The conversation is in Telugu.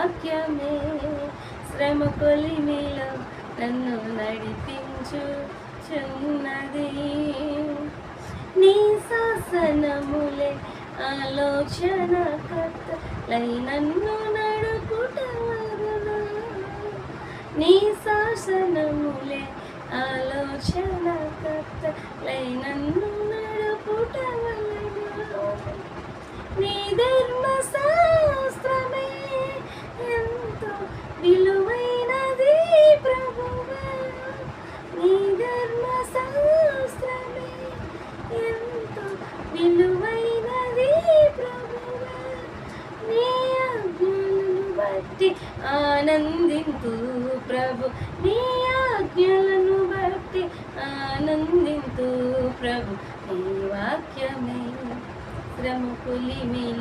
వాక్యమే శ్రమ కొలిమిలో నన్ను నడిపించుచున్నది. నీ శాసనములే ఆలోచనకర్తలై నన్ను నడుపుట వలన. నీ శాసనములే ఆలోచనకర్తలై నన్ను నడుపుట వలన. నీ ధర్మశాస్త్రమే ఎంతో విలువైనది ప్రభువా. నీ ధర్మశాస్త్రమే ఎంతో విలువైనది ప్రభువా. నీ ఆజ్ఞలను బట్టి ఆనందింతు ప్రభు. నీ ఆజ్ఞలను బట్టి ఆనందింతు ప్రభు. నీ వాక్యమే శ్రమ కొలిమిలో